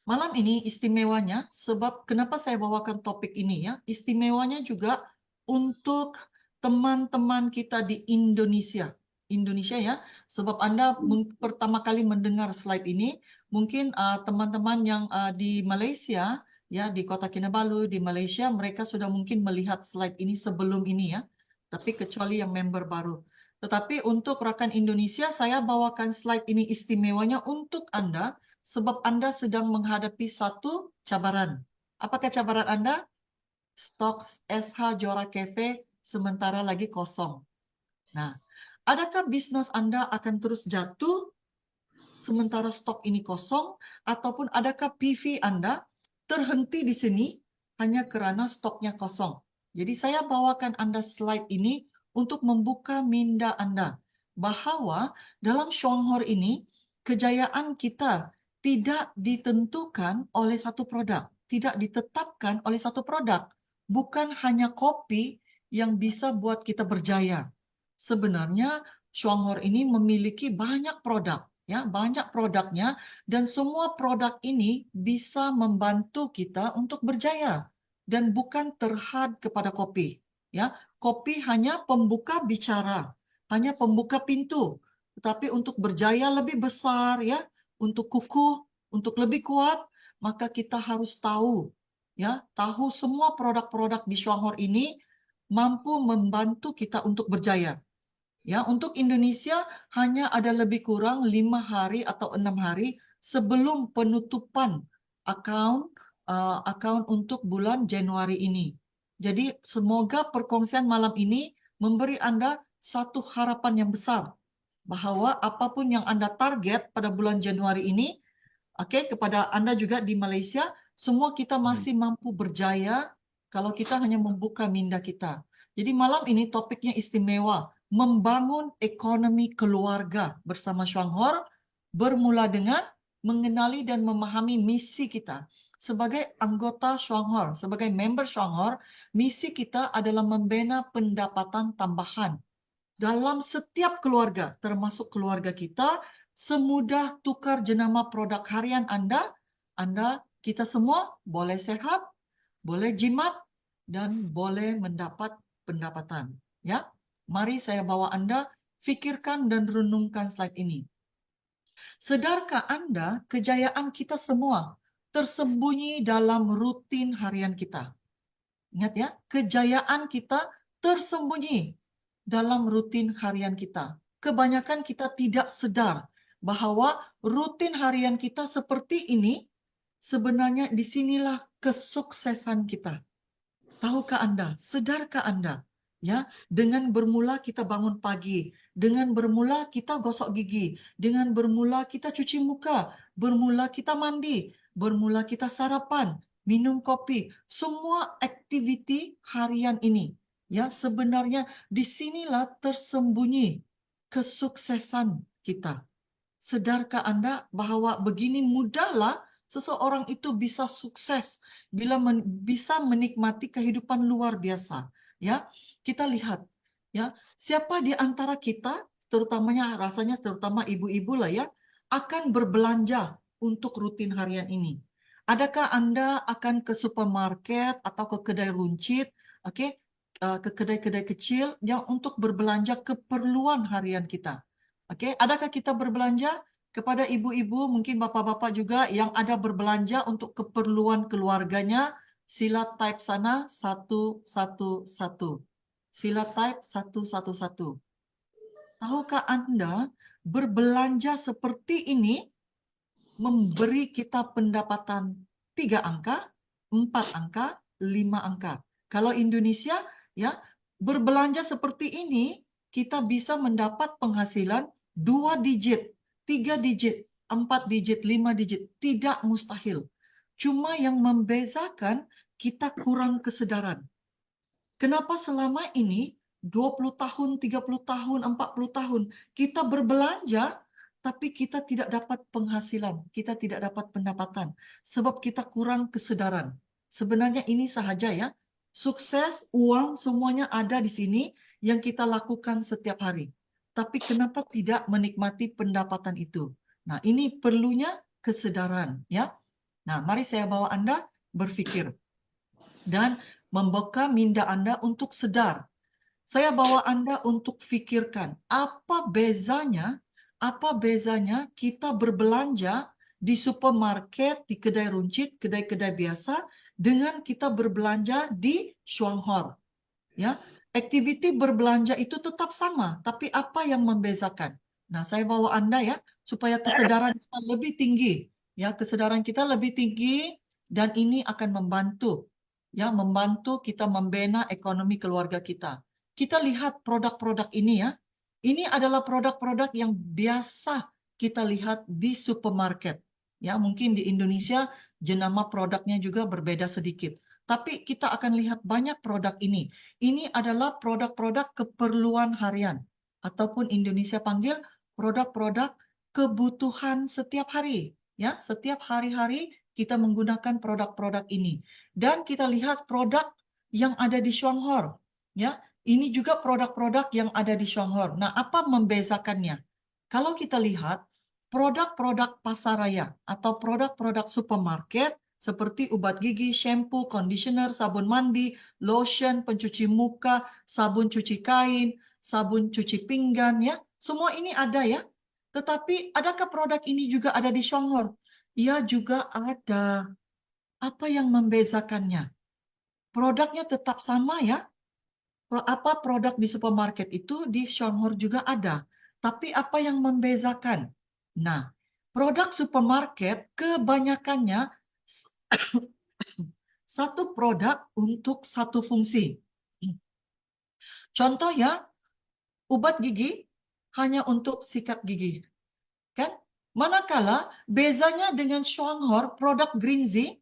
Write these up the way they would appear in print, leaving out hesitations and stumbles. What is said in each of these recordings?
Malam ini istimewanya, sebab kenapa saya bawakan topik ini ya, istimewanya juga untuk teman-teman kita di Indonesia. Indonesia ya, sebab Anda pertama kali mendengar slide ini, mungkin teman-teman yang di Malaysia, ya di Kota Kinabalu di Malaysia, mereka sudah mungkin melihat slide ini sebelum ini ya, tapi kecuali yang member baru. Tetapi untuk rakan Indonesia, saya bawakan slide ini istimewanya untuk Anda, sebab Anda sedang menghadapi suatu cabaran. Apakah cabaran Anda? Stok SH Jora Cafe sementara lagi kosong. Nah, adakah bisnis Anda akan terus jatuh sementara stok ini kosong, ataupun adakah PV Anda terhenti di sini hanya kerana stoknya kosong? Jadi saya bawakan Anda slide ini untuk membuka minda Anda bahawa dalam Shuanghor ini kejayaan kita tidak ditentukan oleh satu produk, tidak ditetapkan oleh satu produk. Bukan hanya kopi yang bisa buat kita berjaya. Sebenarnya Shuanghor ini memiliki banyak produk, ya, banyak produknya, dan semua produk ini bisa membantu kita untuk berjaya dan bukan terhad kepada kopi. Ya, kopi hanya pembuka bicara, hanya pembuka pintu. Tetapi untuk berjaya lebih besar, ya, untuk kukuh, untuk lebih kuat, maka kita harus tahu, ya, tahu semua produk-produk di Shuanghor ini mampu membantu kita untuk berjaya. Ya, untuk Indonesia hanya ada lebih kurang 5 hari atau 6 hari sebelum penutupan akaun untuk bulan Januari ini. Jadi semoga perkongsian malam ini memberi Anda satu harapan yang besar bahawa apapun yang Anda target pada bulan Januari ini, kepada Anda juga di Malaysia, semua kita masih mampu berjaya kalau kita hanya membuka minda kita. Jadi malam ini topiknya istimewa, membangun ekonomi keluarga bersama Shuanghor, bermula dengan mengenali dan memahami misi kita. Sebagai anggota Shuanghor, sebagai member Shuanghor, misi kita adalah membina pendapatan tambahan dalam setiap keluarga, termasuk keluarga kita, semudah tukar jenama produk harian kita semua boleh sehat, boleh jimat, dan boleh mendapat pendapatan. Ya, mari saya bawa Anda fikirkan dan renungkan slide ini. Sedarkah Anda kejayaan kita semua tersembunyi dalam rutin harian kita? Ingat ya, kejayaan kita tersembunyi dalam rutin harian kita. Kebanyakan kita tidak sadar bahawa rutin harian kita seperti ini sebenarnya disinilah kesuksesan kita. Tahukah Anda? Sedarkah Anda? Ya, dengan bermula kita bangun pagi, dengan bermula kita gosok gigi, dengan bermula kita cuci muka, bermula kita mandi, bermula kita sarapan, minum kopi, semua aktiviti harian ini, ya, sebenarnya disinilah tersembunyi kesuksesan kita. Sedarkah Anda bahawa begini mudahlah seseorang itu bisa sukses bila bisa menikmati kehidupan luar biasa? Ya, kita lihat, ya, siapa di antara kita, terutamanya rasanya terutama ibu-ibu lah ya, akan berbelanja untuk rutin harian ini. Adakah Anda akan ke supermarket atau ke kedai runcit, ke kedai-kedai kecil yang untuk berbelanja keperluan harian kita? Adakah kita berbelanja kepada ibu-ibu, mungkin bapak-bapak juga yang ada berbelanja untuk keperluan keluarganya? Sila type sana 111. Sila type 111. Tahukah Anda berbelanja seperti ini memberi kita pendapatan 3 angka, 4 angka, 5 angka. Kalau Indonesia, ya, berbelanja seperti ini, kita bisa mendapat penghasilan 2 digit, 3 digit, 4 digit, 5 digit. Tidak mustahil. Cuma yang membezakan kita kurang kesedaran. Kenapa selama ini 20 tahun, 30 tahun, 40 tahun kita berbelanja tapi kita tidak dapat penghasilan, kita tidak dapat pendapatan sebab kita kurang kesedaran. Sebenarnya ini sahaja ya. Sukses, uang semuanya ada di sini yang kita lakukan setiap hari. Tapi kenapa tidak menikmati pendapatan itu? Nah, ini perlunya kesedaran ya. Nah, mari saya bawa Anda berpikir dan membuka minda Anda untuk sadar. Saya bawa Anda untuk pikirkan apa bezanya kita berbelanja di supermarket, di kedai runcit, kedai-kedai biasa dengan kita berbelanja di Shuanghor. Ya, aktiviti berbelanja itu tetap sama, tapi apa yang membezakan? Nah, saya bawa Anda ya supaya kesadaran kita lebih tinggi. Ya, kesadaran kita lebih tinggi dan ini akan membantu kita membina ekonomi keluarga kita. Kita lihat produk-produk ini ya. Ini adalah produk-produk yang biasa kita lihat di supermarket. Ya, mungkin di Indonesia jenama produknya juga berbeda sedikit. Tapi kita akan lihat banyak produk ini. Ini adalah produk-produk keperluan harian ataupun Indonesia panggil produk-produk kebutuhan setiap hari. Ya, setiap hari-hari kita menggunakan produk-produk ini. Dan kita lihat produk yang ada di Shuanghor. Ya, ini juga produk-produk yang ada di Shuanghor. Nah, apa membezakannya? Kalau kita lihat produk-produk pasaraya atau produk-produk supermarket seperti obat gigi, shampoo, conditioner, sabun mandi, lotion, pencuci muka, sabun cuci kain, sabun cuci pinggan, ya. Semua ini ada ya. Tetapi adakah produk ini juga ada di Shuanghor? Ya, juga ada. Apa yang membezakannya? Produknya tetap sama ya. Apa produk di supermarket itu di Shuanghor juga ada. Tapi apa yang membezakan? Nah, produk supermarket kebanyakannya satu produk untuk satu fungsi. Contoh ya, obat gigi hanya untuk sikat gigi. Kan? Manakala bezanya dengan Shuanghor, produk Greenzy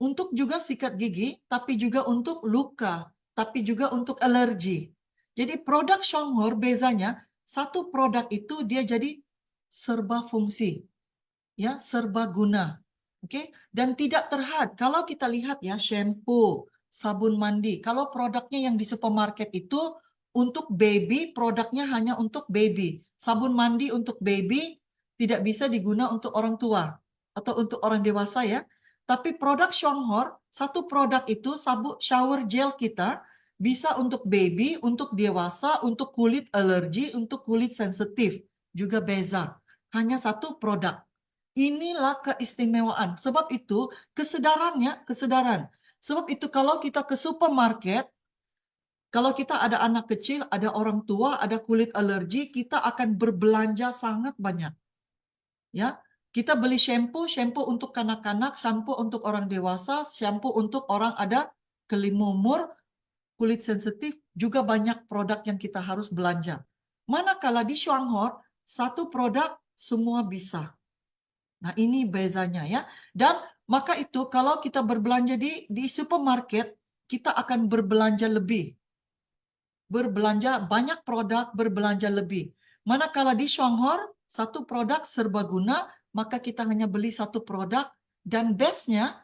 untuk juga sikat gigi, tapi juga untuk luka, tapi juga untuk alergi. Jadi produk Shuanghor bezanya, satu produk itu dia jadi serba fungsi. Ya, serba guna. Oke, dan tidak terhad. Kalau kita lihat ya, shampoo, sabun mandi. Kalau produknya yang di supermarket itu untuk baby, produknya hanya untuk baby. Sabun mandi untuk baby tidak bisa diguna untuk orang tua atau untuk orang dewasa ya. Tapi produk Shuanghor, satu produk itu sabun shower gel kita bisa untuk baby, untuk dewasa, untuk kulit alergi, untuk kulit sensitif. Juga beza. Hanya satu produk. Inilah keistimewaan. Sebab itu kesedaran. Sebab itu kalau kita ke supermarket, kalau kita ada anak kecil, ada orang tua, ada kulit alergi, kita akan berbelanja sangat banyak. Ya, kita beli shampoo untuk kanak-kanak, shampoo untuk orang dewasa, shampoo untuk orang ada kelimumur, kulit sensitif, juga banyak produk yang kita harus belanja. Manakala di Shuanghor, satu produk semua bisa. Nah, ini bezanya ya. Dan maka itu kalau kita berbelanja di supermarket, kita akan berbelanja lebih. Berbelanja banyak produk, berbelanja lebih. Manakala di Shuanghor, satu produk serbaguna, maka kita hanya beli satu produk. Dan best-nya,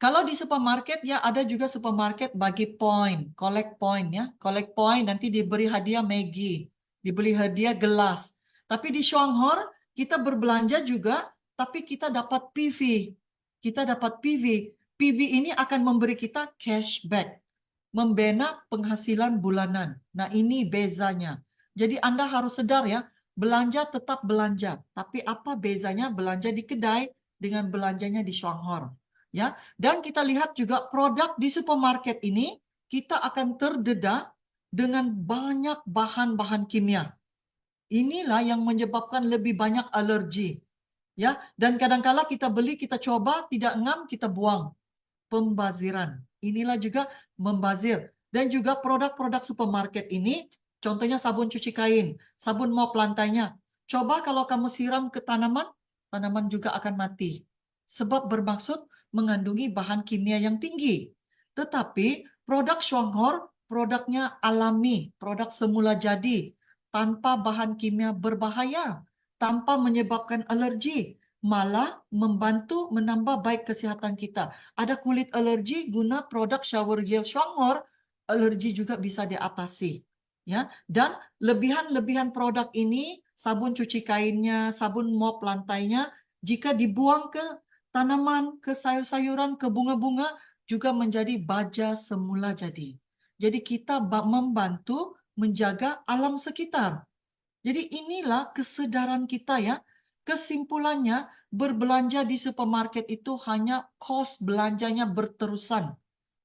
kalau di supermarket ya ada juga supermarket bagi poin, collect point ya. Collect point nanti diberi hadiah Maggi, diberi hadiah gelas. Tapi di Shuanghor kita berbelanja juga, tapi kita dapat PV. Kita dapat PV. PV ini akan memberi kita cashback, membina penghasilan bulanan. Nah, ini bezanya. Jadi Anda harus sadar ya, belanja tetap belanja. Tapi apa bezanya belanja di kedai dengan belanjanya di Shuanghor? Ya, dan kita lihat juga produk di supermarket ini kita akan terdedah dengan banyak bahan-bahan kimia. Inilah yang menyebabkan lebih banyak alergi. Ya, dan kadang-kala kita beli, kita coba, tidak ngam, kita buang. Pembaziran. Inilah juga membazir. Dan juga produk-produk supermarket ini, contohnya sabun cuci kain, sabun mop lantainya. Coba kalau kamu siram ke tanaman, tanaman juga akan mati. Sebab bermaksud mengandungi bahan kimia yang tinggi. Tetapi produk Shuanghor, produknya alami, produk semula jadi, tanpa bahan kimia berbahaya, tanpa menyebabkan alergi, malah membantu menambah baik kesehatan kita. Ada kulit alergi, guna produk shower gel Shuanghor, alergi juga bisa diatasi. Ya, dan lebihan-lebihan produk ini, sabun cuci kainnya, sabun mop lantainya, jika dibuang ke tanaman, ke sayur-sayuran, ke bunga-bunga juga menjadi baja semula jadi. Jadi kita membantu menjaga alam sekitar. Jadi inilah kesedaran kita ya. Kesimpulannya, berbelanja di supermarket itu hanya kos belanjanya berterusan.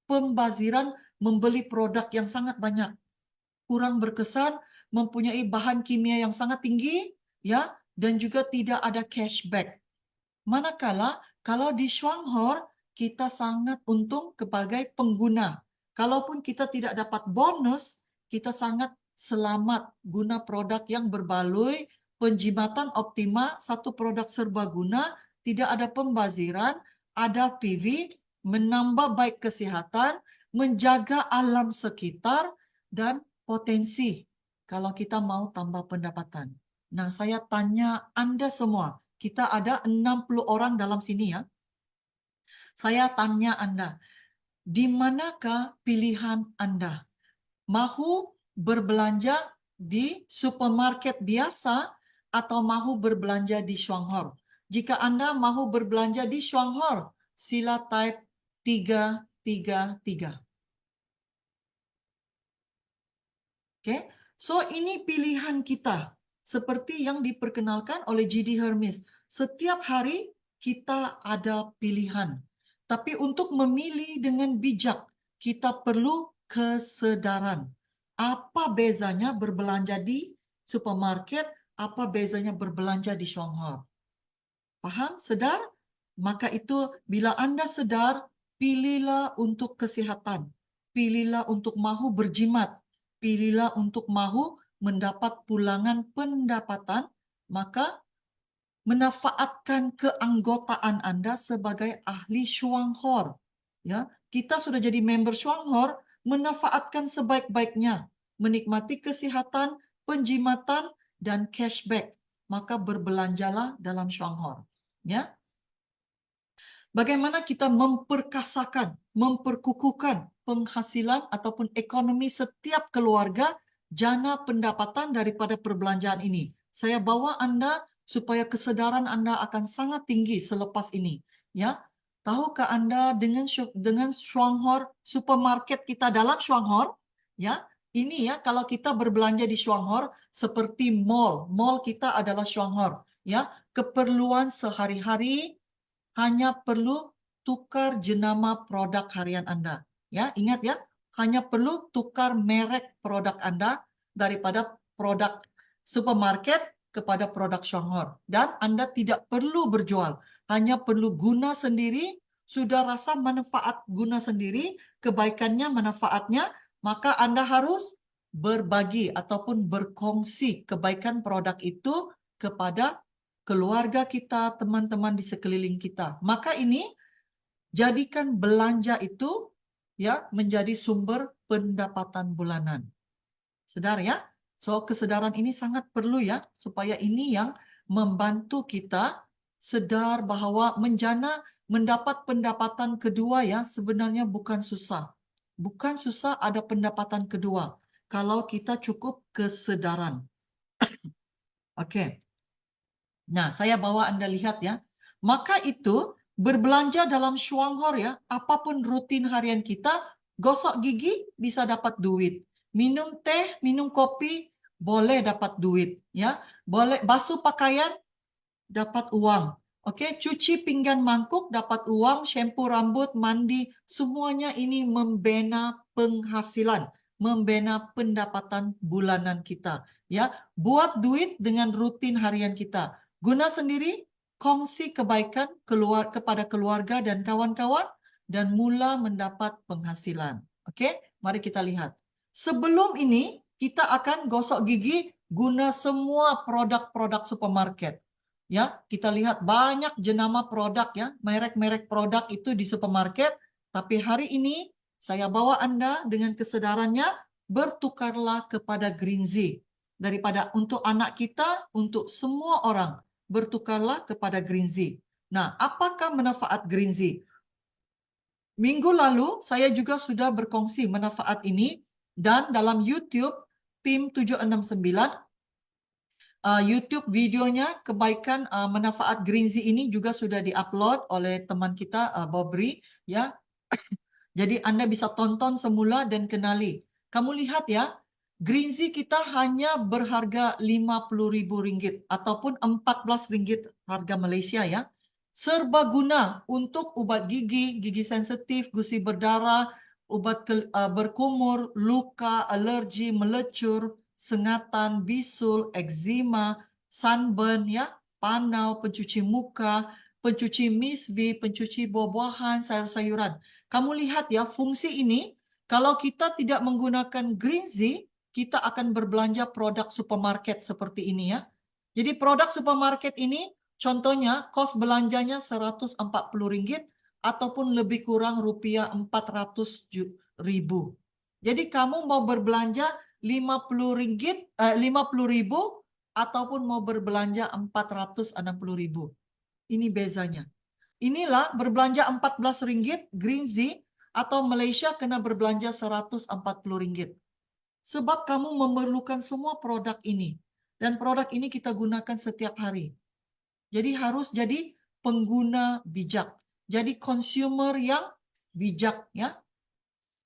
Pembaziran membeli produk yang sangat banyak. Kurang berkesan, mempunyai bahan kimia yang sangat tinggi, ya, dan juga tidak ada cashback. Manakala kalau di Shuanghor, kita sangat untung sebagai pengguna. Kalaupun kita tidak dapat bonus, kita sangat selamat guna produk yang berbaloi, penjimatan optima, satu produk serbaguna, tidak ada pembaziran, ada PV, menambah baik kesehatan, menjaga alam sekitar, dan potensi kalau kita mau tambah pendapatan. Nah, saya tanya Anda semua, kita ada 60 orang dalam sini ya. Saya tanya Anda, di manakah pilihan Anda? Mahu berbelanja di supermarket biasa atau mahu berbelanja di Shuanghor? Jika Anda mahu berbelanja di Shuanghor, sila type 333. Oke, so ini pilihan kita. Seperti yang diperkenalkan oleh G.D. Hermes. Setiap hari kita ada pilihan. Tapi untuk memilih dengan bijak, kita perlu kesedaran. Apa bezanya berbelanja di supermarket, apa bezanya berbelanja di Shuanghor? Paham? Sedar? Maka itu bila Anda sedar, pilihlah untuk kesehatan. Pilihlah untuk mahu berjimat. Pilihlah untuk mahu mendapat pulangan pendapatan, maka memanfaatkan keanggotaan Anda sebagai ahli Shuanghor. Ya, kita sudah jadi member Shuanghor, memanfaatkan sebaik-baiknya, menikmati kesehatan, penjimatan, dan cashback. Maka berbelanjalah dalam Shuanghor. Ya, bagaimana kita memperkasakan, memperkukuhkan penghasilan ataupun ekonomi setiap keluarga jana pendapatan daripada perbelanjaan ini. Saya bawa Anda supaya kesedaran Anda akan sangat tinggi selepas ini. Ya, tahukah Anda dengan Shuanghor, supermarket kita dalam Shuanghor, ya, ini ya kalau kita berbelanja di Shuanghor seperti mall kita adalah Shuanghor, ya, keperluan sehari-hari hanya perlu tukar jenama produk harian Anda. Ya, ingat ya, hanya perlu tukar merek produk Anda daripada produk supermarket kepada produk Shuanghor. Dan Anda tidak perlu berjual, hanya perlu guna sendiri, sudah rasa manfaat guna sendiri, kebaikannya, manfaatnya, maka Anda harus berbagi ataupun berkongsi kebaikan produk itu kepada keluarga kita, teman-teman di sekeliling kita. Maka ini jadikan belanja itu ya menjadi sumber pendapatan bulanan. Sedar ya? So kesedaran ini sangat perlu ya supaya ini yang membantu kita sedar bahwa mendapat pendapatan kedua ya sebenarnya bukan susah. Bukan susah ada pendapatan kedua kalau kita cukup kesedaran. Oke. Nah, saya bawa Anda lihat ya. Maka itu berbelanja dalam Shuanghor ya, apapun rutin harian kita, gosok gigi bisa dapat duit. Minum teh, minum kopi boleh dapat duit ya. Boleh basuh pakaian dapat uang. Oke, cuci pinggan mangkuk dapat uang, shampoo rambut, mandi, semuanya ini membina penghasilan, membina pendapatan bulanan kita ya. Buat duit dengan rutin harian kita. Guna sendiri, kongsi kebaikan kepada keluarga dan kawan-kawan, dan mula mendapat penghasilan. Oke, mari kita lihat. Sebelum ini, kita akan gosok gigi guna semua produk-produk supermarket. Ya, kita lihat banyak jenama produk ya, merek-merek produk itu di supermarket. Tapi hari ini, saya bawa Anda dengan kesadarannya, bertukarlah kepada Greenzy. Daripada untuk anak kita, untuk semua orang. Bertukarlah kepada Greenzy. Nah, apakah manfaat Greenzy? Minggu lalu, saya juga sudah berkongsi manfaat ini. Dan dalam YouTube, tim 769, YouTube videonya kebaikan manfaat Greenzy ini juga sudah diupload oleh teman kita Bobri ya. Jadi Anda bisa tonton semula dan kenali. Kamu lihat ya, Greenzy kita hanya berharga Rp50.000 ataupun Rp14 harga Malaysia ya. Serbaguna untuk obat gigi, gigi sensitif, gusi berdarah, obat berkumur, luka, alergi, melecur, sengatan, bisul, eczema, sunburn ya, panau, pencuci muka, pencuci misbi, pencuci buah-buahan, sayur-sayuran. Kamu lihat ya, fungsi ini kalau kita tidak menggunakan Greenzy, kita akan berbelanja produk supermarket seperti ini ya. Jadi produk supermarket ini contohnya kos belanjanya Rp140 ataupun lebih kurang rupiah 400.000. Jadi kamu mau berbelanja Rp50.000 ataupun mau berbelanja Rp460.000. Ini bezanya. Inilah berbelanja Rp14 Greenzy atau Malaysia kena berbelanja Rp140. Sebab kamu memerlukan semua produk ini. Dan produk ini kita gunakan setiap hari. Jadi harus jadi pengguna bijak. Jadi consumer yang bijak ya.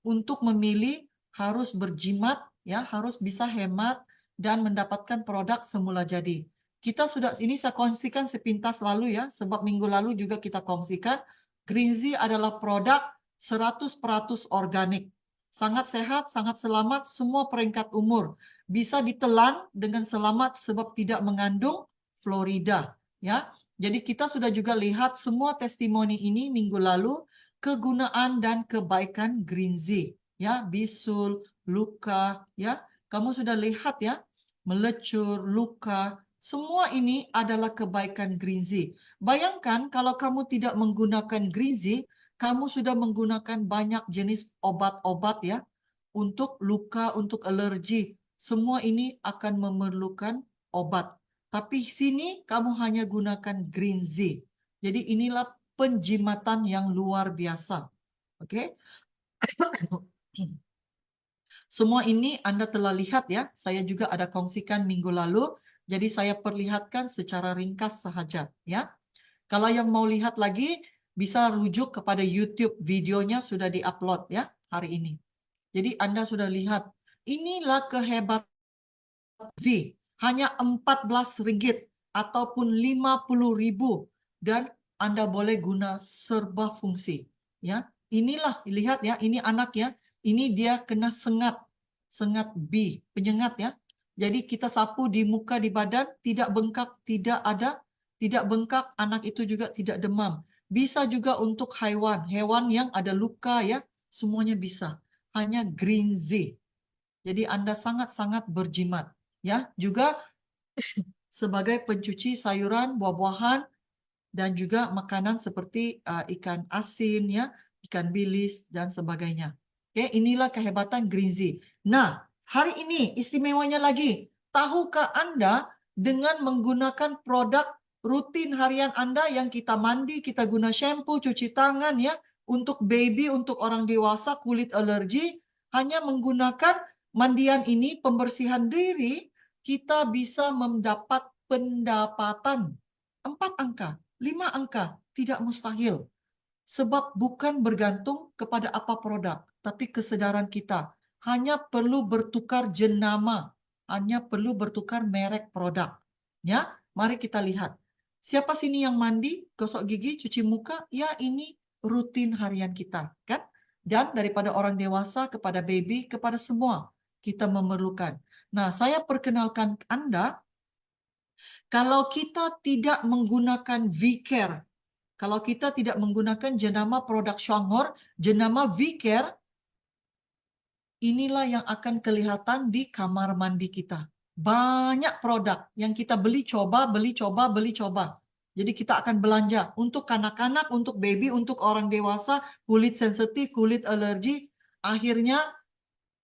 Untuk memilih harus berjimat ya, harus bisa hemat dan mendapatkan produk semula jadi. Ini saya kongsikan sepintas lalu ya, sebab minggu lalu juga kita kongsikan. Greenzy adalah produk 100% organik. Sangat sehat, sangat selamat, semua peringkat umur. Bisa ditelan dengan selamat sebab tidak mengandung fluorida. Ya, jadi kita sudah juga lihat semua testimoni ini minggu lalu, kegunaan dan kebaikan Greenzy. Ya, bisul, luka, ya. Kamu sudah lihat ya, melecur, luka, semua ini adalah kebaikan Greenzy. Bayangkan kalau kamu tidak menggunakan Greenzy, kamu sudah menggunakan banyak jenis obat-obat ya, untuk luka, untuk alergi. Semua ini akan memerlukan obat. Tapi sini kamu hanya gunakan Greenzy. Jadi inilah penjimatan yang luar biasa. Oke? Semua ini Anda telah lihat ya. Saya juga ada kongsikan minggu lalu. Jadi saya perlihatkan secara ringkas sahaja ya. Kalau yang mau lihat lagi bisa rujuk kepada YouTube, videonya sudah diupload ya hari ini. Jadi Anda sudah lihat. Inilah kehebatan Z. Hanya Rp14 ataupun Rp50.000 dan Anda boleh guna serba fungsi ya. Inilah lihat ya, ini anak ya. Ini dia kena sengat B, penyengat ya. Jadi kita sapu di muka, di badan, tidak bengkak, tidak bengkak, anak itu juga tidak demam. Bisa juga untuk hewan yang ada luka ya, semuanya bisa. Hanya Greenzy. Jadi Anda sangat-sangat berjimat ya. Juga sebagai pencuci sayuran, buah-buahan dan juga makanan seperti ikan asin ya, ikan bilis dan sebagainya. Oke, inilah kehebatan Greenzy. Nah, hari ini istimewanya lagi. Tahukah Anda dengan menggunakan produk rutin harian Anda yang kita mandi, kita guna shampoo, cuci tangan ya, untuk baby, untuk orang dewasa, kulit alergi, hanya menggunakan mandian ini, pembersihan diri, kita bisa mendapat pendapatan 4 angka, 5 angka, tidak mustahil. Sebab bukan bergantung kepada apa produk, tapi kesedaran kita. Hanya perlu bertukar jenama, hanya perlu bertukar merek produk. Ya, mari kita lihat. Siapa sini yang mandi, gosok gigi, cuci muka? Ya, ini rutin harian kita, kan? Dan daripada orang dewasa kepada baby, kepada semua kita memerlukan. Nah, saya perkenalkan Anda, kalau kita tidak menggunakan V-Care, kalau kita tidak menggunakan jenama produk Shanghor, jenama V-Care, inilah yang akan kelihatan di kamar mandi kita. Banyak produk yang kita beli, coba. Jadi kita akan belanja untuk kanak-kanak, untuk baby, untuk orang dewasa, kulit sensitif, kulit alergi. Akhirnya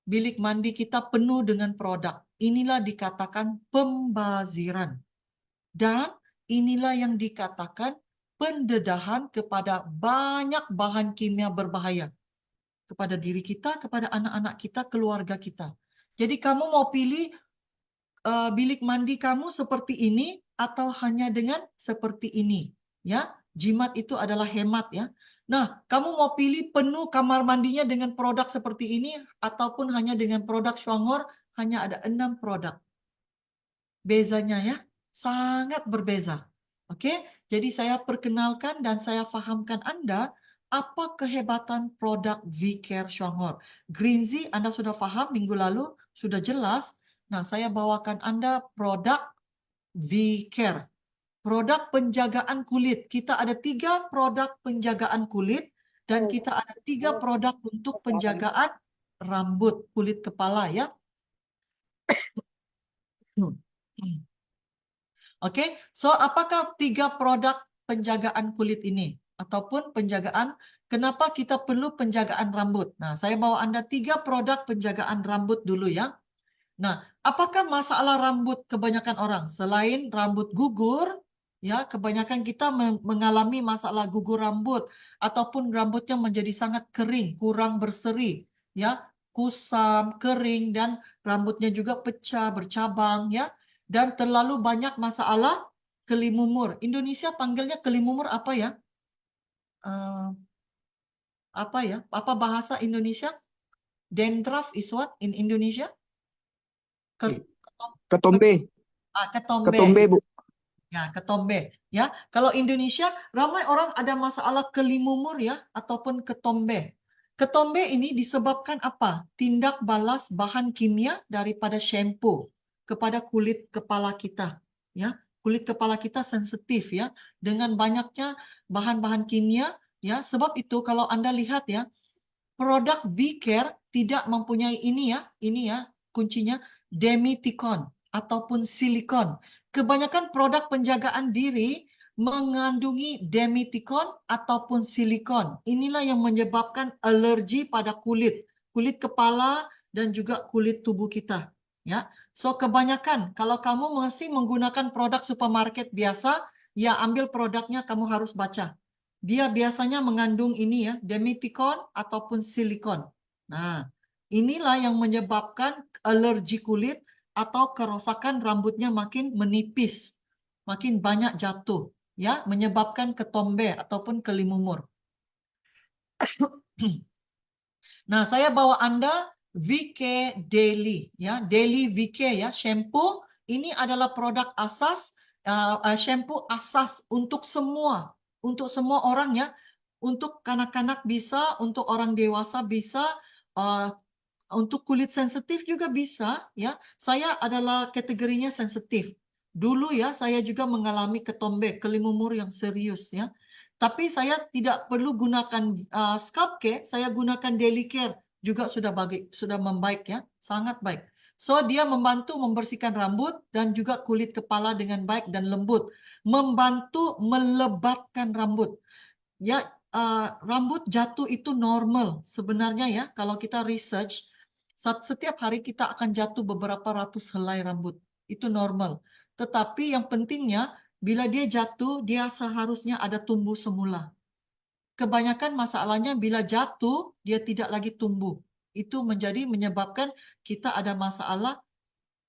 bilik mandi kita penuh dengan produk. Inilah dikatakan pembaziran. Dan inilah yang dikatakan pendedahan kepada banyak bahan kimia berbahaya. Kepada diri kita, kepada anak-anak kita, keluarga kita. Jadi kamu mau pilih bilik mandi kamu seperti ini atau hanya dengan seperti ini, ya. Jimat itu adalah hemat, ya. Nah, kamu mau pilih penuh kamar mandinya dengan produk seperti ini ataupun hanya dengan produk Shuangor, hanya ada 6 produk. Bezanya, ya, sangat berbeza. Oke, jadi saya perkenalkan dan saya fahamkan Anda apa kehebatan produk V-Care Shuangor. Greenzy Anda sudah paham minggu lalu, sudah jelas. Nah, saya bawakan Anda produk V-Care. Produk penjagaan kulit. Kita ada 3 produk penjagaan kulit dan kita ada 3 produk untuk penjagaan rambut, kulit kepala, ya. Oke, so apakah 3 produk penjagaan kulit ini? Ataupun penjagaan, kenapa kita perlu penjagaan rambut? Nah, saya bawa Anda 3 produk penjagaan rambut dulu, ya. Nah, apakah masalah rambut kebanyakan orang? Selain rambut gugur, ya, kebanyakan kita mengalami masalah gugur rambut ataupun rambutnya menjadi sangat kering, kurang berseri, ya, kusam, kering dan rambutnya juga pecah, bercabang, ya, dan terlalu banyak masalah kelimumur. Indonesia panggilnya kelimumur apa, ya? Apa, ya? Apa bahasa Indonesia? Dandruff is what in Indonesia? Ketombe. Ketombe. Ketombe, Bu. Ya, ketombe. Ya, kalau Indonesia ramai orang ada masalah kelimumur, ya, ataupun ketombe. Ketombe ini disebabkan apa? Tindak balas bahan kimia daripada shampoo kepada kulit kepala kita. Ya, kulit kepala kita sensitif, ya, dengan banyaknya bahan-bahan kimia. Ya, sebab itu kalau Anda lihat, ya, produk V-Care tidak mempunyai ini, ya, kuncinya demitikon ataupun silikon. Kebanyakan produk penjagaan diri mengandungi demitikon ataupun silikon. Inilah yang menyebabkan alergi pada kulit kepala dan juga kulit tubuh kita. Ya, so kebanyakan kalau kamu masih menggunakan produk supermarket biasa, ya ambil produknya kamu harus baca. Dia biasanya mengandung ini, ya, demitikon ataupun silikon. Nah, inilah yang menyebabkan alergi kulit atau kerosakan rambutnya makin menipis, makin banyak jatuh, ya, menyebabkan ketombe ataupun kelimumur. Nah, saya bawa Anda VK Daily, ya, Daily VK, ya, shampoo. Ini adalah produk asas, shampoo asas untuk semua orang, ya, untuk kanak-kanak bisa, untuk orang dewasa bisa, untuk kulit sensitif juga bisa, ya. Saya adalah kategorinya sensitif. Dulu, ya, saya juga mengalami ketombe, kelimumur yang serius, ya. Tapi saya tidak perlu gunakan scalp care, saya gunakan daily care juga sudah membaik, ya, sangat baik. So dia membantu membersihkan rambut dan juga kulit kepala dengan baik dan lembut, membantu melebatkan rambut. Ya, rambut jatuh itu normal sebenarnya, ya. Kalau kita research, setiap hari kita akan jatuh beberapa ratus helai rambut. Itu normal. Tetapi yang pentingnya bila dia jatuh, dia seharusnya ada tumbuh semula. Kebanyakan masalahnya bila jatuh, dia tidak lagi tumbuh. Itu menyebabkan kita ada masalah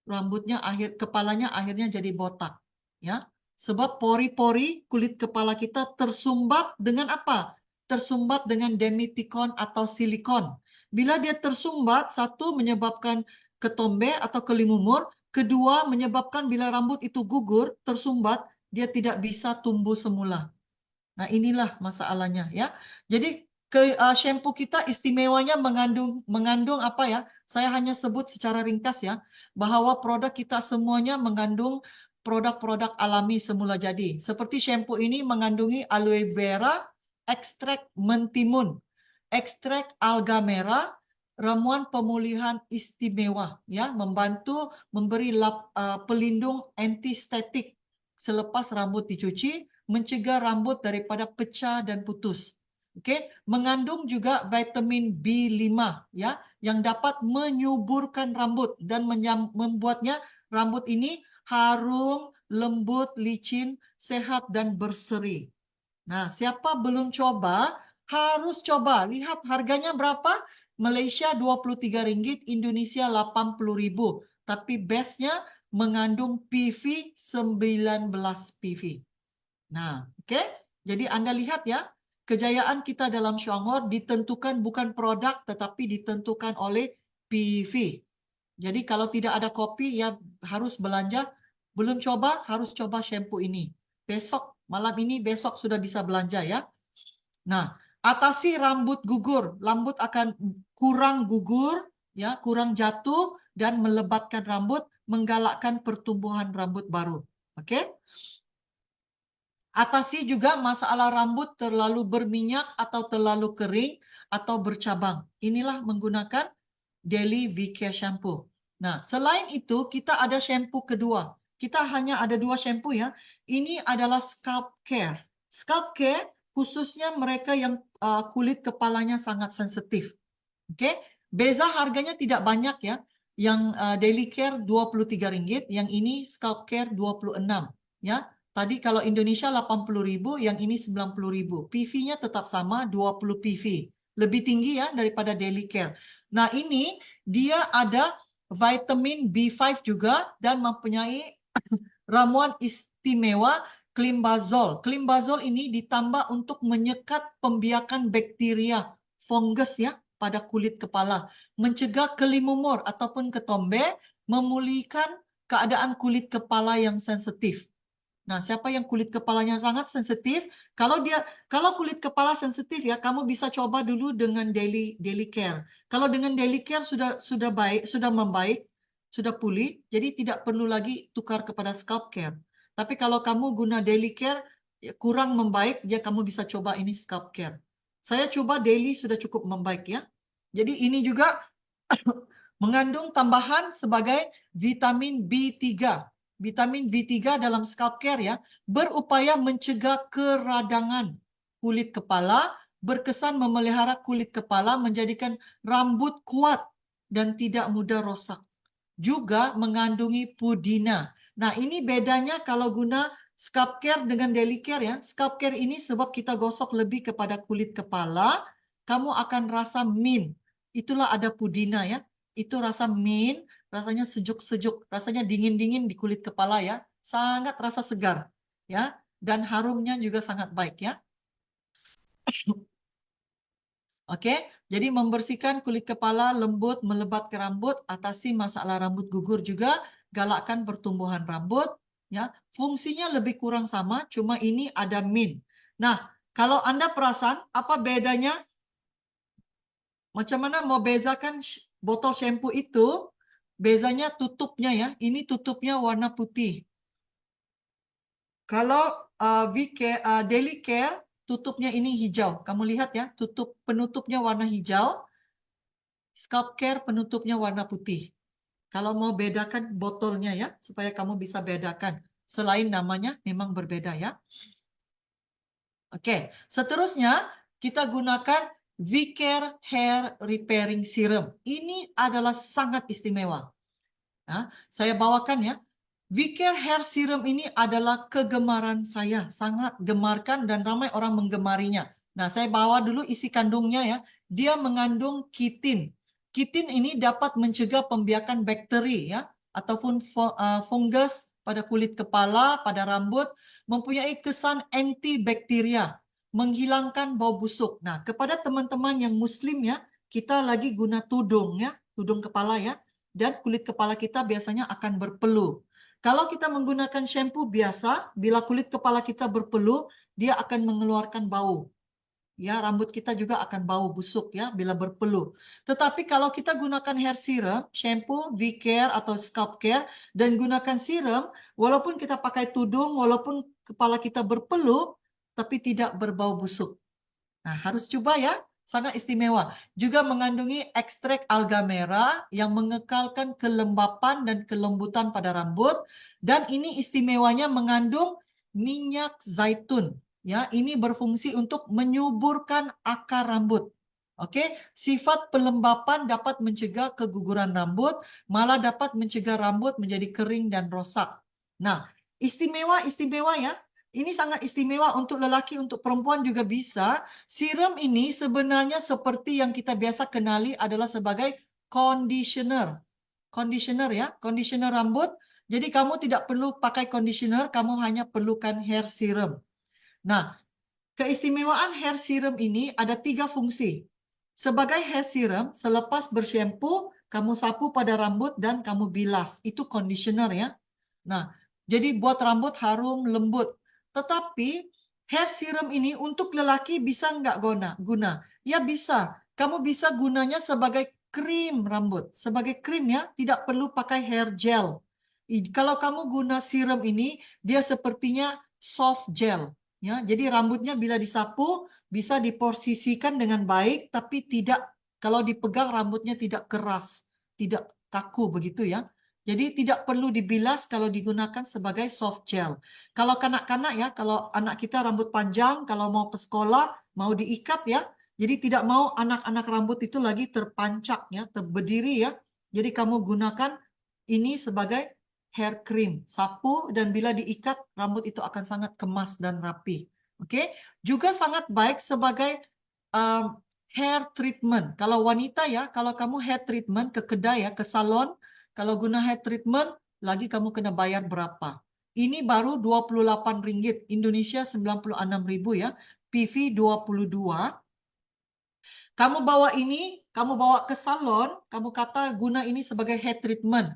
rambutnya kepalanya akhirnya jadi botak, ya. Sebab pori-pori kulit kepala kita tersumbat dengan apa? Tersumbat dengan demitikon atau silikon. Bila dia tersumbat, satu menyebabkan ketombe atau kelimumur, kedua menyebabkan bila rambut itu gugur, tersumbat, dia tidak bisa tumbuh semula. Nah, inilah masalahnya, ya. Jadi shampoo kita istimewanya mengandung apa, ya? Saya hanya sebut secara ringkas, ya, bahwa produk kita semuanya mengandung produk-produk alami semula jadi. Seperti shampoo ini mengandungi aloe vera, ekstrak mentimun, ekstrak alga merah, ramuan pemulihan istimewa, ya, membantu memberi pelindung antistatik selepas rambut dicuci, mencegah rambut daripada pecah dan putus. Okey, mengandung juga vitamin B5, ya, yang dapat menyuburkan rambut dan membuatnya rambut ini harum, lembut, licin, sehat dan berseri. Nah, siapa belum coba, harus coba. Lihat harganya berapa? Malaysia RM23, Indonesia RM80.000. Tapi bestnya mengandung PV 19 PV. Nah, oke. Jadi Anda lihat ya, kejayaan kita dalam Selangor ditentukan bukan produk tetapi ditentukan oleh PV. Jadi kalau tidak ada kopi ya harus belanja. Belum coba, harus coba shampoo ini. Besok, malam ini, besok sudah bisa belanja ya. Nah, atasi rambut gugur. Rambut akan kurang gugur, ya, kurang jatuh dan melebatkan rambut, menggalakkan pertumbuhan rambut baru. Oke? Atasi juga masalah rambut terlalu berminyak atau terlalu kering atau bercabang. Inilah menggunakan Daily V-Care Shampoo. Nah, selain itu kita ada shampoo kedua. Kita hanya ada 2 shampoo ya. Ini adalah scalp care. Scalp care khususnya mereka yang kulit kepalanya sangat sensitif. Oke, beza harganya tidak banyak ya. Yang Daily Care Rp23, yang ini Scalp Care 26 ya. Tadi kalau Indonesia 80.000, yang ini 90.000. PV-nya tetap sama 20 PV. Lebih tinggi ya daripada Daily Care. Nah, ini dia ada vitamin B5 juga dan mempunyai ramuan istimewa Climbazole. Climbazole ini ditambah untuk menyekat pembiakan bakteria fungus ya pada kulit kepala, mencegah kelimumur ataupun ketombe, memulihkan keadaan kulit kepala yang sensitif. Nah, siapa yang kulit kepalanya sangat sensitif, kalau kulit kepala sensitif ya, kamu bisa coba dulu dengan Daily Care. Kalau dengan Daily Care sudah baik, sudah membaik, sudah pulih, jadi tidak perlu lagi tukar kepada Scalp Care. Tapi kalau kamu guna Daily Care ya, kurang membaik, ya kamu bisa coba ini Scalp Care. Saya coba Daily sudah cukup membaik ya. Jadi ini juga mengandung tambahan sebagai vitamin B3. Vitamin B3 dalam Scalp Care ya, berupaya mencegah keradangan kulit kepala, berkesan memelihara kulit kepala, menjadikan rambut kuat dan tidak mudah rosak. Juga mengandungi pudina. Nah, ini bedanya kalau guna Scalp Care dengan Daily Care ya. Scalp Care ini sebab kita gosok lebih kepada kulit kepala, kamu akan rasa mint. Itulah ada pudina ya. Itu rasa mint, rasanya sejuk-sejuk, rasanya dingin-dingin di kulit kepala ya. Sangat rasa segar ya, dan harumnya juga sangat baik ya. Oke, jadi membersihkan kulit kepala, lembut, melebatkan rambut, atasi masalah rambut gugur juga, galakkan pertumbuhan rambut, ya. Fungsinya lebih kurang sama, cuma ini ada mint. Nah, kalau Anda perasan, apa bedanya? Macam mana mau bezakan botol shampoo itu? Bezanya tutupnya ya. Ini tutupnya warna putih. Kalau Daily Care tutupnya ini hijau. Kamu lihat ya, penutupnya warna hijau. Scalp Care penutupnya warna putih. Kalau mau bedakan botolnya ya, supaya kamu bisa bedakan. Selain namanya memang berbeda ya. Oke, seterusnya kita gunakan V-Care Hair Repairing Serum. Ini adalah sangat istimewa. Nah, saya bawakan ya. V-Care Hair Serum ini adalah kegemaran saya. Sangat gemarkan dan ramai orang menggemarinya. Nah, saya bawa dulu isi kandungnya ya. Dia mengandung kitin. Kitin ini dapat mencegah pembiakan bakteri ya, ataupun fungus pada kulit kepala, pada rambut, mempunyai kesan antibakteria, menghilangkan bau busuk. Nah, kepada teman-teman yang muslim ya, kita lagi guna tudung ya, tudung kepala ya, dan kulit kepala kita biasanya akan berpeluh. Kalau kita menggunakan shampoo biasa, bila kulit kepala kita berpeluh, dia akan mengeluarkan bau. Ya, rambut kita juga akan bau busuk ya bila berpeluh. Tetapi kalau kita gunakan hair serum, shampoo, V-Care atau Scalp Care dan gunakan serum, walaupun kita pakai tudung, walaupun kepala kita berpeluh, tapi tidak berbau busuk. Nah, harus coba ya. Sangat istimewa. Juga mengandungi ekstrak alga merah yang mengekalkan kelembapan dan kelembutan pada rambut. Dan ini istimewanya mengandung minyak zaitun. Ya, ini berfungsi untuk menyuburkan akar rambut. Oke, sifat pelembapan dapat mencegah keguguran rambut, malah dapat mencegah rambut menjadi kering dan rosak. Nah, istimewa ya. Ini sangat istimewa untuk lelaki, untuk perempuan juga bisa. Serum ini sebenarnya seperti yang kita biasa kenali adalah sebagai conditioner. Conditioner ya, conditioner rambut. Jadi kamu tidak perlu pakai conditioner, kamu hanya perlukan hair serum. Nah, keistimewaan hair serum ini ada 3 fungsi. Sebagai hair serum, selepas bershampoo, kamu sapu pada rambut dan kamu bilas. Itu conditioner ya. Nah, jadi buat rambut harum, lembut. Tetapi hair serum ini untuk lelaki bisa nggak guna? Ya bisa. Kamu bisa gunanya sebagai krim rambut. Sebagai krim ya, tidak perlu pakai hair gel. Kalau kamu guna serum ini, dia sepertinya soft gel. Ya, jadi rambutnya bila disapu bisa diposisikan dengan baik, tapi tidak kalau dipegang rambutnya tidak keras, tidak kaku begitu ya. Jadi tidak perlu dibilas kalau digunakan sebagai soft gel. Kalau kanak-kanak ya, kalau anak kita rambut panjang, kalau mau ke sekolah, mau diikat ya. Jadi tidak mau anak-anak rambut itu lagi terpancak ya, berdiri ya. Jadi kamu gunakan ini sebagai hair cream, sapu dan bila diikat rambut itu akan sangat kemas dan rapi. Oke, juga sangat baik sebagai hair treatment. Kalau wanita ya, kalau kamu hair treatment ke kedai ya, ke salon, kalau guna hair treatment lagi kamu kena bayar berapa? Ini baru Rp28, Indonesia 96.000 ya, PV 22. Kamu bawa ini, kamu bawa ke salon, kamu kata guna ini sebagai hair treatment.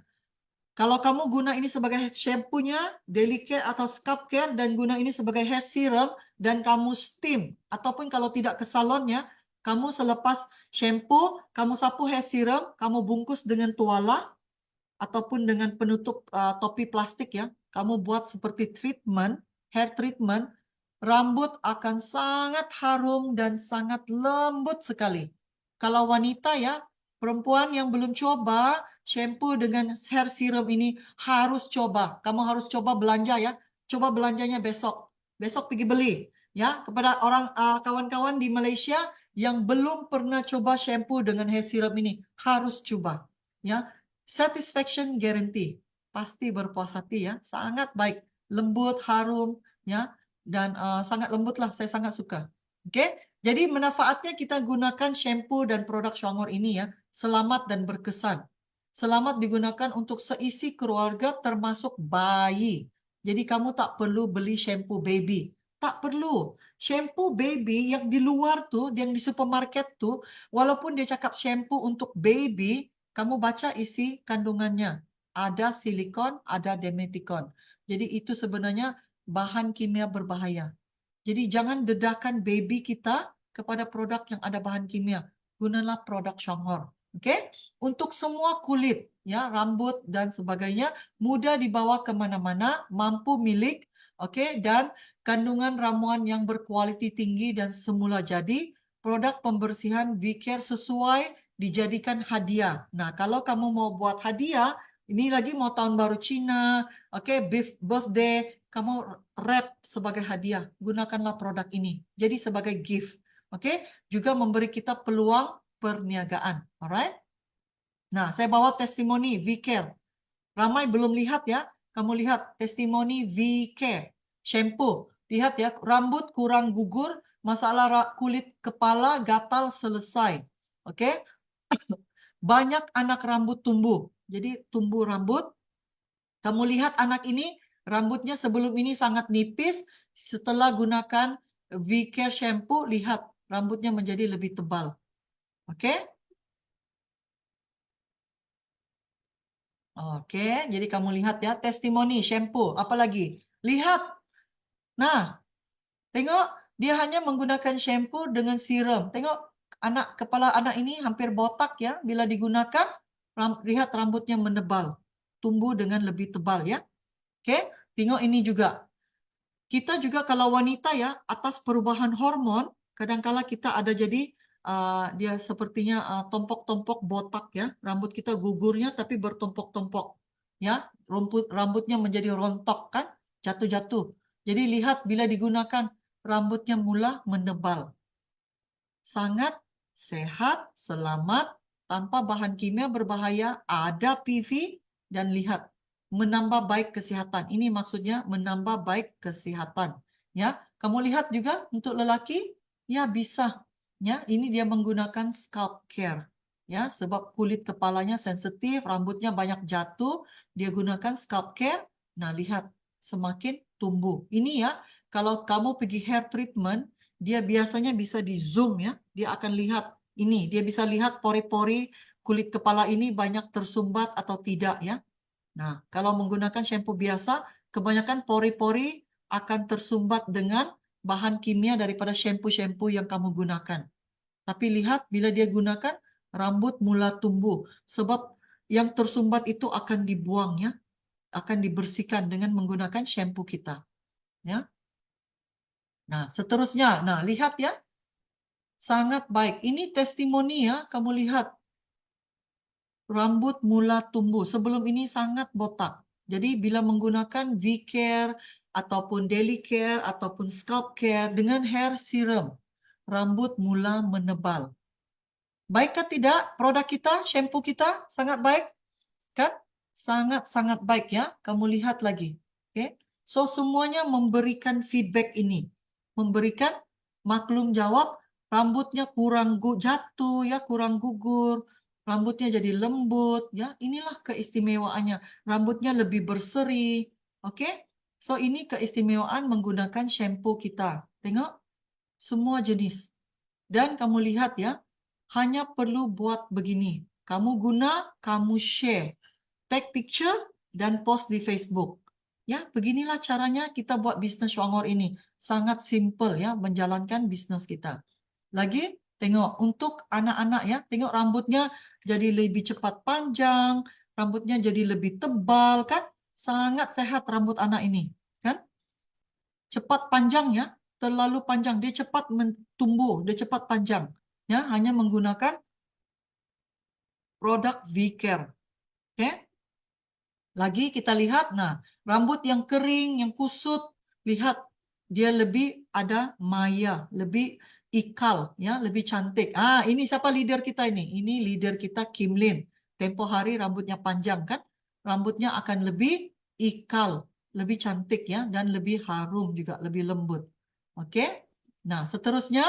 Kalau kamu guna ini sebagai shampoo-nya, daily care atau scalp care, dan guna ini sebagai hair serum, dan kamu steam, ataupun kalau tidak ke salonnya, kamu selepas shampoo, kamu sapu hair serum, kamu bungkus dengan tuala, ataupun dengan penutup topi plastik ya, kamu buat seperti treatment, hair treatment, rambut akan sangat harum dan sangat lembut sekali. Kalau wanita ya, perempuan yang belum coba shampoo dengan hair serum ini harus coba. Kamu harus coba belanja ya. Coba belanjanya besok. Besok pergi beli ya kepada orang kawan-kawan di Malaysia yang belum pernah coba shampoo dengan hair serum ini harus coba ya. Satisfaction guarantee. Pasti berpuas hati ya. Sangat baik, lembut, harum ya dan sangat lembut lah. Saya sangat suka. Oke. Jadi manfaatnya kita gunakan shampoo dan produk Shuangor ini ya, selamat dan berkesan. Selamat digunakan untuk seisi keluarga termasuk bayi. Jadi kamu tak perlu beli shampoo baby. Tak perlu. Shampoo baby yang di luar tuh, yang di supermarket tuh, walaupun dia cakap shampoo untuk baby, kamu baca isi kandungannya. Ada silikon, ada dimetikon. Jadi itu sebenarnya bahan kimia berbahaya. Jadi jangan dedahkan baby kita kepada produk yang ada bahan kimia. Gunalah produk Shuangor. Oke? Untuk semua kulit, ya, rambut dan sebagainya, mudah dibawa kemana-mana, mampu milik, oke, dan kandungan ramuan yang berkualiti tinggi dan semula jadi, produk pembersihan V-Care sesuai dijadikan hadiah. Nah, kalau kamu mau buat hadiah, ini lagi mau tahun baru Cina, oke, birthday, kamu wrap sebagai hadiah. Gunakanlah produk ini. Jadi sebagai gift. Oke? Juga memberi kita peluang perniagaan. Alright? Nah, saya bawa testimoni V-Care. Ramai belum lihat ya. Kamu lihat testimoni V-Care. Shampoo. Lihat ya, rambut kurang gugur, masalah kulit kepala gatal selesai. Oke? Banyak anak rambut tumbuh. Jadi tumbuh rambut. Kamu lihat anak ini, rambutnya sebelum ini sangat nipis. Setelah gunakan V-Care shampoo, lihat rambutnya menjadi lebih tebal. Oke? Oke, jadi kamu lihat ya, testimoni shampoo. Apalagi? Lihat. Nah, tengok, dia hanya menggunakan shampoo dengan serum. Tengok, kepala anak ini hampir botak ya. Bila digunakan, lihat rambutnya menebal. Tumbuh dengan lebih tebal ya. Oke, tengok ini juga. Kita juga kalau wanita ya, atas perubahan hormon, kadangkala kita ada jadi dia sepertinya tompok-tompok botak ya. Rambut kita gugurnya tapi bertompok-tompok. Ya, rambutnya menjadi rontok kan, jatuh-jatuh. Jadi lihat bila digunakan rambutnya mula menebal. Sangat sehat, selamat, tanpa bahan kimia berbahaya, ada PV dan lihat menambah baik kesehatan. Ini maksudnya menambah baik kesehatan. Ya, kamu lihat juga untuk lelaki, ya bisa. Ya, ini dia menggunakan scalp care. Ya, sebab kulit kepalanya sensitif, rambutnya banyak jatuh, dia gunakan scalp care. Nah, lihat semakin tumbuh. Ini ya, kalau kamu pergi hair treatment, dia biasanya bisa di zoom ya. Dia akan lihat ini, dia bisa lihat pori-pori kulit kepala ini banyak tersumbat atau tidak ya. Nah, kalau menggunakan shampoo biasa, kebanyakan pori-pori akan tersumbat dengan bahan kimia daripada shampoo-shampoo yang kamu gunakan. Tapi lihat bila dia gunakan, rambut mula tumbuh. Sebab yang tersumbat itu akan dibuang ya, akan dibersihkan dengan menggunakan shampoo kita. Ya. Nah, seterusnya, nah lihat ya, sangat baik. Ini testimoni ya, kamu lihat. Rambut mula tumbuh. Sebelum ini sangat botak. Jadi bila menggunakan V-Care ataupun Daily Care ataupun Scalp Care dengan hair serum, rambut mula menebal. Baikkah tidak produk kita, shampoo kita? Sangat baik, kan? Sangat-sangat baik ya. Kamu lihat lagi. Okay? So semuanya memberikan feedback ini. Memberikan maklum jawab, rambutnya kurang jatuh ya, kurang gugur, rambutnya jadi lembut ya. Inilah keistimewaannya. Rambutnya lebih berseri. Oke? So ini keistimewaan menggunakan shampoo kita. Tengok semua jenis. Dan kamu lihat ya, hanya perlu buat begini. Kamu guna, kamu share. Take picture dan post di Facebook. Ya, beginilah caranya kita buat bisnis Shuangor ini. Sangat simple ya menjalankan bisnis kita. Lagi, tengok untuk anak-anak ya, tengok rambutnya jadi lebih cepat panjang, rambutnya jadi lebih tebal kan? Sangat sehat rambut anak ini, kan? Cepat panjang ya, terlalu panjang, dia cepat tumbuh, dia cepat panjang. Ya, hanya menggunakan produk V-Care. Oke? Lagi kita lihat, nah, rambut yang kering, yang kusut, lihat dia lebih ada maya, lebih ikal, ya, lebih cantik. Ah, ini siapa leader kita ini? Ini leader kita Kim Lin. Tempo hari rambutnya panjang kan? Rambutnya akan lebih ikal, lebih cantik ya, dan lebih harum juga, lebih lembut. Oke? Nah, seterusnya,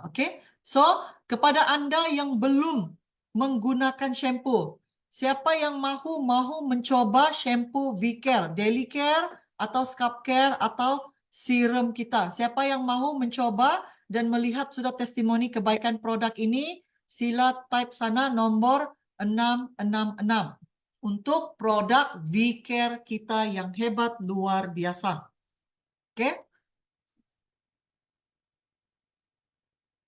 oke. So, kepada Anda yang belum menggunakan shampoo, siapa yang mahu mencoba shampoo V-Care, Daily Care, atau Scalp Care, atau serum kita? Siapa yang mahu mencoba dan melihat sudah testimoni kebaikan produk ini? Sila type sana nomor 666 untuk produk V-Care kita yang hebat luar biasa. Oke?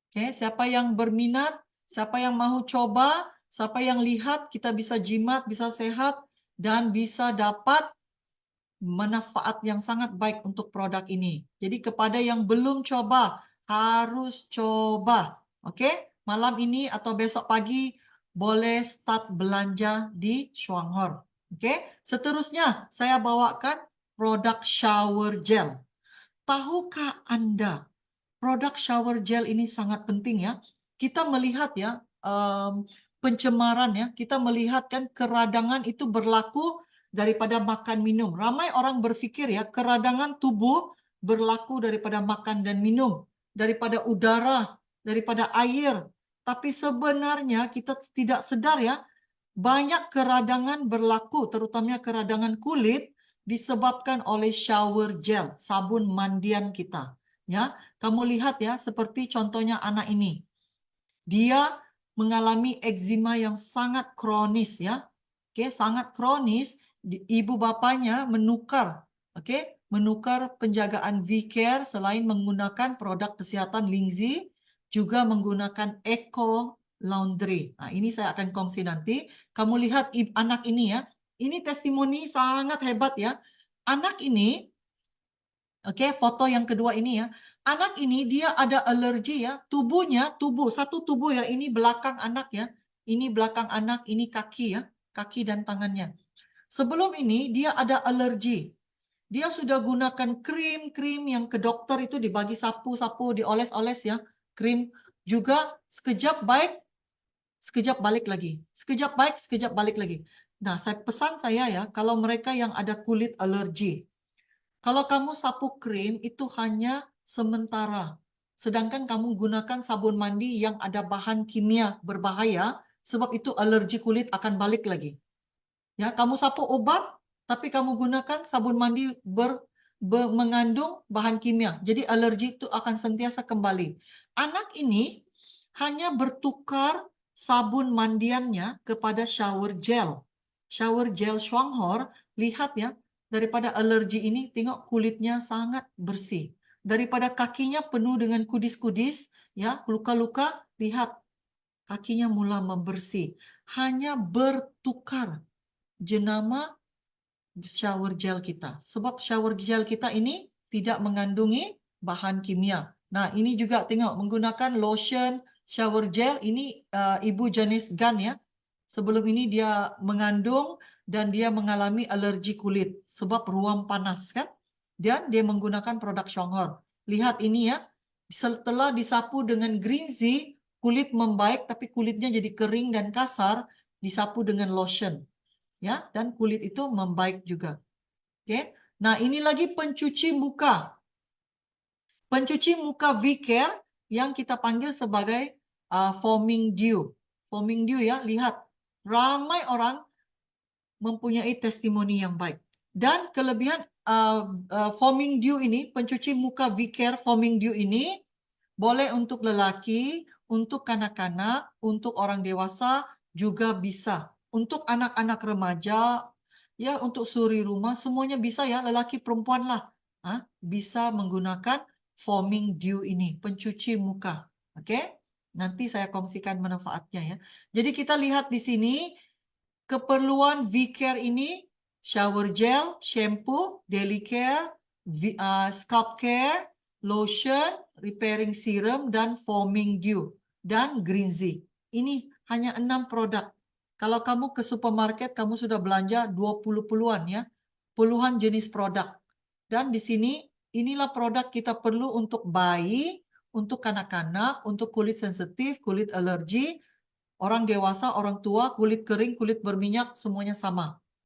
Oke, siapa yang berminat, siapa yang mahu coba, siapa yang lihat kita bisa jimat, bisa sehat, dan bisa dapat manfaat yang sangat baik untuk produk ini. Jadi kepada yang belum coba, harus coba. Oke, malam ini atau besok pagi boleh start belanja di Shuanghor. Oke, seterusnya saya bawakan produk shower gel. Tahukah Anda produk shower gel ini sangat penting ya. Kita melihat ya pencemaran ya. Kita melihat kan keradangan itu berlaku daripada makan minum. Ramai orang berpikir ya keradangan tubuh berlaku daripada makan dan minum, daripada udara, daripada air. Tapi sebenarnya kita tidak sedar ya banyak keradangan berlaku, terutamanya keradangan kulit disebabkan oleh shower gel, sabun mandian kita. Ya, kamu lihat ya, seperti contohnya anak ini. Dia mengalami eczema yang sangat kronis ya. Oke, sangat kronis. Ibu bapaknya menukar, oke, menukar penjagaan V-Care selain menggunakan produk kesehatan Lingzi, juga menggunakan Eco Laundry. Nah, ini saya akan kongsi nanti. Kamu lihat anak ini ya. Ini testimoni sangat hebat ya. Anak ini, oke, foto yang kedua ini ya. Anak ini dia ada alergi ya. Satu tubuh ya. Ini belakang anak ya. Ini belakang anak, ini kaki ya. Kaki dan tangannya. Sebelum ini dia ada alergi. Dia sudah gunakan krim yang ke dokter itu dibagi sapu-sapu, dioles-oles ya. Krim juga sekejap baik, sekejap balik lagi. Sekejap baik, sekejap balik lagi. Nah, pesan saya ya, kalau mereka yang ada kulit alergi, kalau kamu sapu krim itu hanya sementara. sedangkan kamu gunakan sabun mandi yang ada bahan kimia berbahaya, sebab itu alergi kulit akan balik lagi. Ya, kamu sapu obat, tapi kamu gunakan sabun mandi mengandung bahan kimia. Jadi alergi itu akan sentiasa kembali. Anak ini hanya bertukar sabun mandiannya kepada shower gel. Shower gel Shuanghor, lihat ya, daripada alergi ini, tengok kulitnya sangat bersih. Daripada kakinya penuh dengan kudis-kudis, ya, luka-luka, lihat kakinya mulai membersih. Hanya bertukar jenama shower gel kita. Sebab shower gel kita ini tidak mengandungi bahan kimia. Nah, ini juga tengok menggunakan lotion shower gel ini ibu jenis Gan ya. Sebelum ini dia mengandung dan dia mengalami alergi kulit sebab ruam panas kan. Dan dia menggunakan produk Shuanghor. Lihat ini ya. Setelah disapu dengan Greenzy, kulit membaik tapi kulitnya jadi kering dan kasar, disapu dengan lotion. Ya, dan kulit itu membaik juga. Oke. Nah, ini lagi pencuci muka. Pencuci muka V-Care yang kita panggil sebagai foaming dew. Foaming dew ya, lihat. Ramai orang mempunyai testimoni yang baik. Dan kelebihan foaming dew ini, pencuci muka V-Care foaming dew ini boleh untuk lelaki, untuk kanak-kanak, untuk orang dewasa juga bisa. Untuk anak-anak remaja, ya untuk suri rumah, semuanya bisa ya, lelaki perempuan lah. Bisa menggunakan foaming dew ini, pencuci muka. Oke? Nanti saya kongsikan manfaatnya ya. Jadi kita lihat di sini, keperluan V-Care ini, shower gel, shampoo, daily care, scalp care, lotion, repairing serum, dan foaming dew, dan Greenzy. Ini hanya 6 produk. Kalau kamu ke supermarket, kamu sudah belanja 20-puluhan ya. Puluhan jenis produk. Dan di sini, inilah produk kita perlu untuk bayi, untuk kanak-kanak, untuk kulit sensitif, kulit alergi, orang dewasa, orang tua, kulit kering, kulit berminyak, semuanya sama.